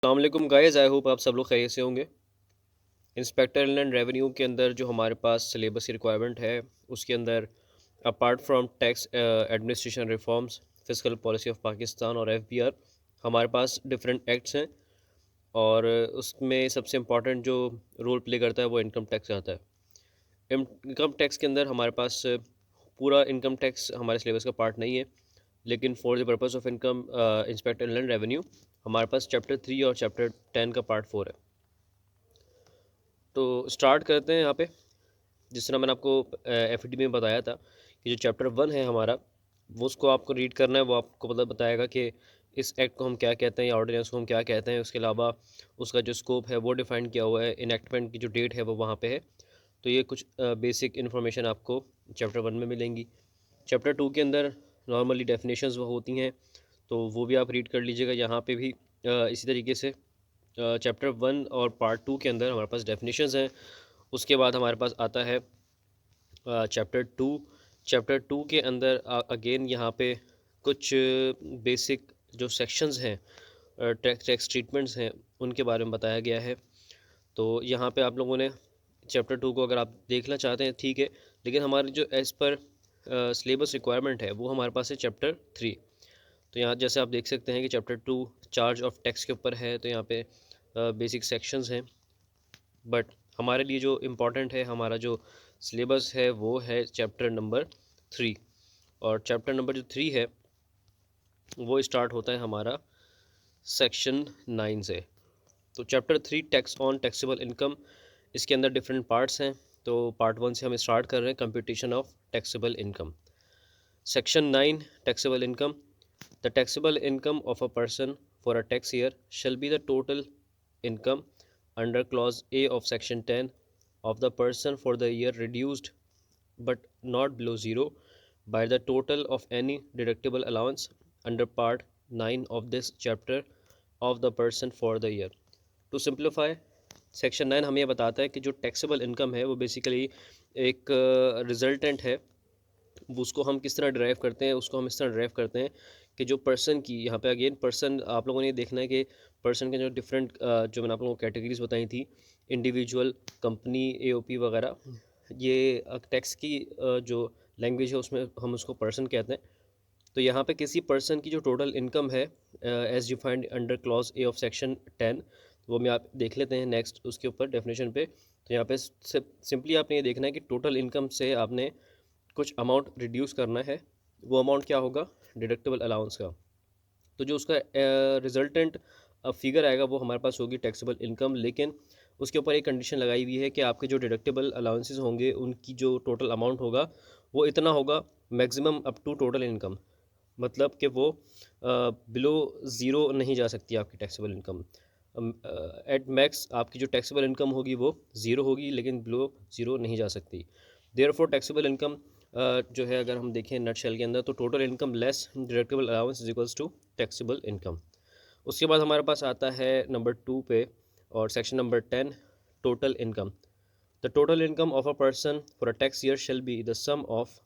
अस्सलाम वालेकुम guys, I hope आप सब लोग खैरियत से होंगे। इंस्पेक्टर इनलैंड रेवेन्यू के अंदर जो हमारे पास सिलेबस की रिक्वायरमेंट है, उसके अंदर apart from tax administration reforms, fiscal policy of Pakistan और एफबीआर, हमारे पास डिफरेंट एक्ट्स हैं और उसमें सबसे इम्पॉर्टेंट जो रोल प्ले करता है वो इनकम टैक्स आता है। इनकम टैक्स के अंदर हमारे पास पूरा इनकम टैक्स हमारे सिलेबस का पार्ट नहीं है, लेकिन for the purpose of income inspector inland revenue हमारे पास चैप्टर 3 और चैप्टर 10 का पार्ट 4 है। तो स्टार्ट करते हैं यहाँ पे। जिस तरह मैंने आपको एफडी में बताया था कि जो चैप्टर 1 है हमारा, वो उसको आपको रीड करना है। वो आपको मतलब बताएगा कि इस एक्ट को हम क्या कहते हैं या ऑर्डिनेंस को हम क्या कहते हैं। उसके अलावा उसका जो स्कोप है वो डिफाइन किया हुआ है, इनएक्टमेंट की जो डेट है वो वहाँ पे है। तो ये कुछ बेसिक इन्फॉर्मेशन आपको चैप्टर 1 में मिलेंगी। चैप्टर 2 के अंदर नॉर्मली डेफिनेशंस वो होती हैं, तो वो भी आप रीड कर लीजिएगा। यहाँ पे भी इसी तरीके से चैप्टर 1 और पार्ट 2 के अंदर हमारे पास डेफिनेशंस हैं। उसके बाद हमारे पास आता है चैप्टर 2। चैप्टर 2 के अंदर अगेन यहाँ पे कुछ बेसिक जो सेक्शंस हैं, टैक्स ट्रीटमेंट्स हैं, उनके बारे में बताया गया है। तो यहाँ पे आप लोगों ने चैप्टर 2 को अगर आप देखना चाहते हैं ठीक है, लेकिन हमारी जो एज़ पर सिलेबस रिक्वायरमेंट है वो हमारे पास है चैप्टर 3। तो यहाँ जैसे आप देख सकते हैं कि चैप्टर 2 चार्ज ऑफ टैक्स के ऊपर है, तो यहाँ पे बेसिक सेक्शंस हैं। बट हमारे लिए जो इम्पोर्टेंट है, हमारा जो सिलेबस है वो है चैप्टर नंबर 3। और चैप्टर नंबर जो 3 है वो स्टार्ट होता है हमारा सेक्शन 9 से। तो chapter 3 tax on taxable income, इसके अंदर डिफरेंट पार्ट्स हैं। तो पार्ट 1 से हम स्टार्ट कर रहे हैं, computation of taxable income. Section 9 taxable income. The taxable income of a person for a tax year shall be the total income under clause A of section 10 of the person for the year reduced but not below zero by the total of any deductible allowance under part 9 of this chapter of the person for the year. To simplify, section 9 हमें यह बताता है कि जो taxable income है वो basically एक resultant है। वो उसको हम किस तरह ड्राइव करते हैं, उसको हम इस तरह ड्राइव करते हैं कि जो पर्सन की, यहाँ पे अगेन पर्सन आप लोगों ने देखना है कि पर्सन के जो डिफरेंट जो मैंने आप लोगों को कैटेगरीज बताई थी, इंडिविजुअल, कंपनी, एओपी वगैरह, ये टैक्स की जो लैंग्वेज है उसमें हम उसको पर्सन कहते हैं। तो यहाँ पे किसी पर्सन की जो टोटल इनकम है as defined under clause A of section 10, वो मैं आप देख लेते हैं नेक्स्ट उसके ऊपर डेफिनेशन पे। तो यहाँ पे सिंपली आपने ये देखना है कि टोटल इनकम से आपने कुछ अमाउंट रिड्यूस करना है। वो अमाउंट क्या होगा? डिडक्टेबल अलाउंस का। तो जो उसका रिजल्टेंट फिगर आएगा वो हमारे पास होगी टैक्सेबल इनकम, लेकिन उसके ऊपर एक कंडीशन लगाई हुई है कि आपके जो डिडक्टेबल अलाउंसेस होंगे उनकी जो टोटल अमाउंट होगा वो इतना होगा, maximum up to total income. मतलब कि वो बिलो ज़ीरो नहीं जा सकती आपकी टैक्सेबल इनकम। एट मैक्स आपकी जो टैक्सेबल इनकम होगी वो ज़ीरो होगी, लेकिन बिलो ज़ीरो नहीं जा सकती। देयरफॉर टैक्सेबल इनकम जो है, अगर हम देखें नट शेल के अंदर, तो total income less deductible allowance is equals to taxable income. उसके बाद हमारे पास आता है नंबर 2 पे और section number 10, total income. The total income of a person for a tax year shall be the sum of,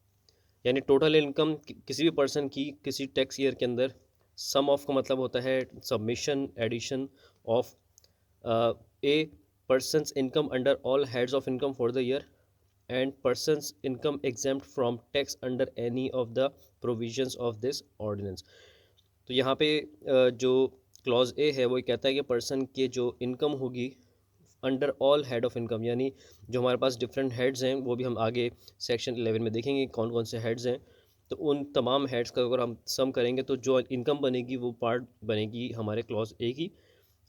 यानी टोटल इनकम किसी भी पर्सन की किसी टैक्स ईयर के अंदर, सम ऑफ का मतलब होता है submission addition of a person's income under all heads of income for the year and person's income exempt from tax under any of the provisions of this ordinance. तो यहाँ पे जो क्लॉज ए है वो कहता है कि पर्सन के जो इनकम होगी under all head of income, यानी जो हमारे पास डिफरेंट हेड्स हैं वो भी हम आगे सेक्शन 11 में देखेंगे कौन कौन से हेड्स हैं। तो उन तमाम हेड्स का अगर हम सम करेंगे तो जो इनकम बनेगी वो पार्ट बनेगी हमारे क्लॉज ए की।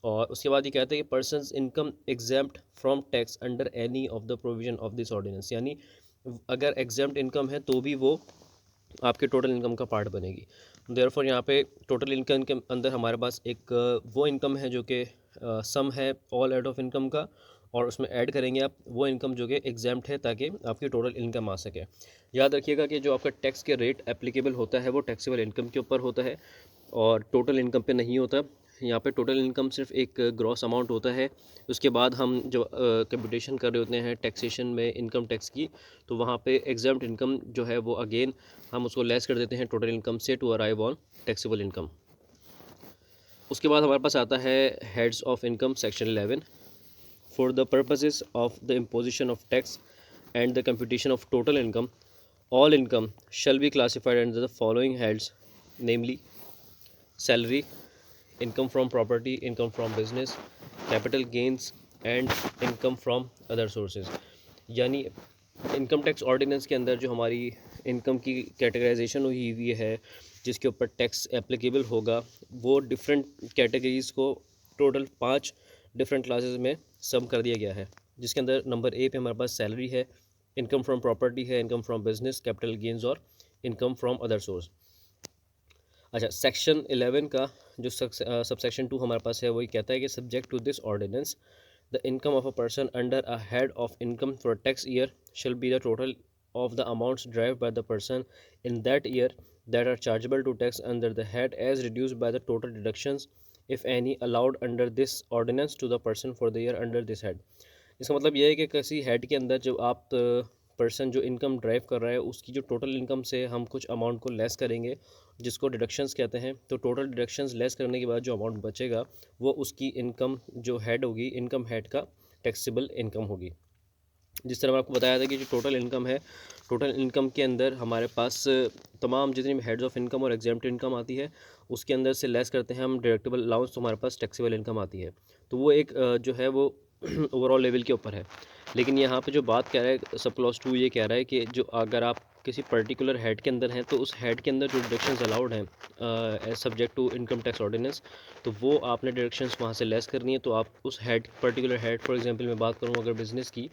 और उसके बाद ये कहते हैं कि person's income exempt from tax under any of the provision of this ordinance, यानी अगर एग्जेम्प्ट इनकम है तो भी वो आपके टोटल इनकम का पार्ट बनेगी। देयरफॉर यहाँ पे टोटल इनकम के अंदर हमारे पास एक वो इनकम है जो कि सम है ऑल एड ऑफ इनकम का, और उसमें ऐड करेंगे आप वो इनकम जो कि एग्जाम्प्ट है ताकि आपकी टोटल इनकम आ सके। याद रखिएगा कि जो आपका टैक्स के रेट एप्लीकेबल होता है वो टैक्सेबल इनकम के ऊपर होता है और टोटल इनकम पे नहीं होता। यहाँ पे टोटल इनकम सिर्फ एक ग्रॉस अमाउंट होता है। उसके बाद हम जो कंप्यूटेशन कर रहे होते हैं टैक्सेशन में इनकम टैक्स की, तो वहाँ पे एग्जाम्प्ट इनकम जो है वो अगेन हम उसको लेस कर देते हैं टोटल इनकम से to arrive on taxable income. उसके बाद हमारे पास आता है heads of income section 11 for the purposes of the imposition of tax and the computation of total income all income shall be classified under the following heads, namely salary, income from property, income from business, capital gains and income from other sources। यानी income tax ordinance के अंदर जो हमारी income की categorisation हुई हुई है जिसके ऊपर टैक्स एप्लीकेबल होगा, वो डिफरेंट कैटेगरीज़ को टोटल 5 डिफरेंट क्लासेस में सम कर दिया गया है, जिसके अंदर नंबर ए पे हमारे पास सैलरी है, इनकम फ्रॉम प्रॉपर्टी है, income from business, capital gains और इनकम फ्रॉम अदर सोर्स। अच्छा, सेक्शन 11 का जो सब सेक्शन 2 हमारे पास है वही कहता है कि subject to this ordinance the income of a person under a head of income for tax year shall be the total of the amounts derived by the person in that year that are chargeable to tax under the head as reduced by the total deductions if any allowed under this ordinance to the person for the year under this head। इसका मतलब यह है कि किसी head के अंदर जो आप पर्सन जो इनकम ड्राइव कर रहा है उसकी जो टोटल इनकम से हम कुछ अमाउंट को लेस करेंगे जिसको डिडक्शंस कहते हैं। तो टोटल डिडक्शंस लेस करने के बाद जो अमाउंट बचेगा वो उसकी इनकम जो हेड होगी, इनकम हेड का टैक्सेबल इनकम होगी। जिस तरह मैं आपको बताया था कि जो टोटल इनकम है, टोटल इनकम के अंदर हमारे पास तमाम जितनी भी हेड्स ऑफ इनकम और एग्जाम्प्ट इनकम आती है उसके अंदर से लेस करते हैं हम डिडक्टेबल अलाउंस, तो हमारे पास टैक्सेबल इनकम आती है। तो वो एक जो है वो ओवरऑल लेवल के ऊपर है। लेकिन यहाँ पे जो बात कह रहा है सब क्लॉज 2 ये कह रहा है कि जो अगर आप किसी पर्टिकुलर हेड के अंदर हैं तो उस हेड के अंदर जो डिडक्शंस अलाउड हैं as subject to income tax ordinance, तो वो आपने डिडक्शंस वहाँ से लेस करनी है। तो आप उस head particular head, for example मैं बात करूँ अगर बिज़नेस की,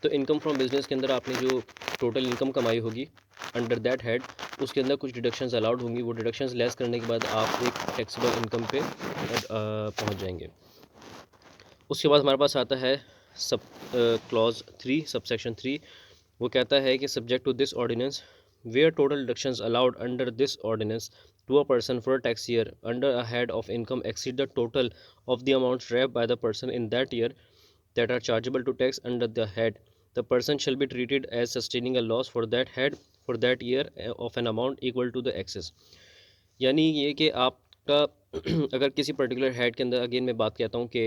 तो इनकम फ्रॉम बिज़नेस के अंदर आपने जो टोटल इनकम कमाई होगी अंडर दैट हेड, उसके अंदर कुछ डिडक्शंस अलाउड होंगी। वो डिडक्शंस लेस करने के बाद आप एक टैक्सेबल इनकम पे पहुँच जाएंगे। उसके बाद हमारे पास आता है सब क्लॉज 3 सब सेक्शन 3। वो कहता है कि subject to this ordinance where total deductions allowed under this ordinance to a person for a tax year under a head of income exceed the total of the amount derived by the person in that year that are chargeable to tax under the head, the person shall be treated as sustaining a loss for that head for that year of an amount equal to the excess। यानी ये कि आपका अगर किसी particular head के अंदर, again मैं बात कहता हूँ कि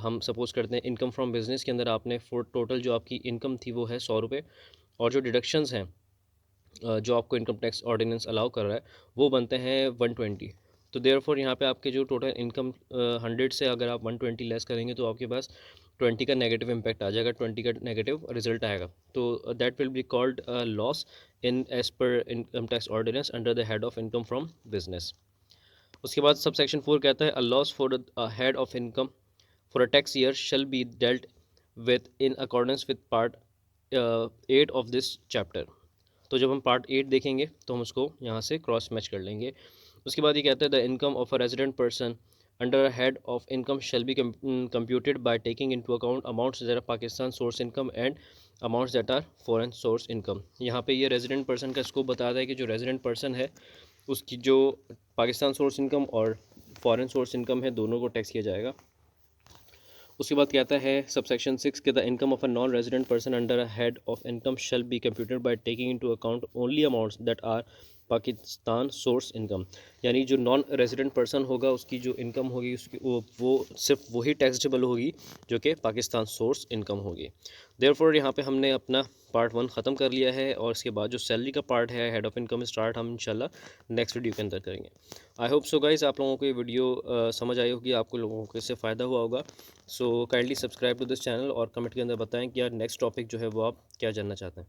हम सपोज़ करते हैं इनकम फ्रॉम बिज़नेस के अंदर आपने फॉर टोटल जो आपकी इनकम थी वो है 100 रुपये, और जो डिडक्शंस हैं जो आपको इनकम टैक्स ऑर्डिनेंस अलाउ कर रहा है वो बनते हैं 120। तो देयरफॉर यहाँ पे आपके जो टोटल इनकम 100 से अगर आप 120 लेस करेंगे तो आपके पास 20 का नेगेटिव इम्पैक्ट आ जाएगा, 20 का नेगेटिव रिजल्ट आएगा। तो that will be called loss in as per income tax ordinance under the head of income from business. उसके बाद सब सेक्शन 4 कहता है a loss for the head of income for a tax year shall be dealt with in accordance with part 8 of this chapter. तो जब हम part 8 देखेंगे तो हम उसको यहाँ से क्रॉस मैच कर लेंगे। उसके बाद ये कहता है the income of a resident person under a head of income shall be computed by taking into account amounts that are Pakistan source income and amounts that are foreign source income. यहाँ पे ये रेजिडेंट पर्सन का scope बताता है कि जो resident person है उसकी जो पाकिस्तान सोर्स इनकम और फॉरेन सोर्स इनकम है दोनों को टैक्स किया जाएगा। उसके बाद कहता है सबसेक्शन 6 के the income of a non resident person under a head of income shall be computed by taking into account only amounts that are Pakistan source income. यानी जो नॉन रेजिडेंट पर्सन होगा उसकी जो इनकम होगी उसकी वो सिर्फ वही टैक्सेबल होगी जो कि पाकिस्तान सोर्स इनकम होगी। देयरफॉर यहाँ पे हमने अपना पार्ट 1 ख़त्म कर लिया है, और इसके बाद जो सैलरी का पार्ट है हेड ऑफ इनकम स्टार्ट हम इंशाल्लाह नेक्स्ट वीडियो के अंदर करेंगे। आई होप सो गाइस आप लोगों को ये वीडियो समझ आई होगी, आपको लोगों को इससे फ़ायदा हुआ होगा। So kindly subscribe to this channel और कमेंट के अंदर बताएं कि यार नेक्स्ट टॉपिक जो है वो आप क्या जानना चाहते हैं।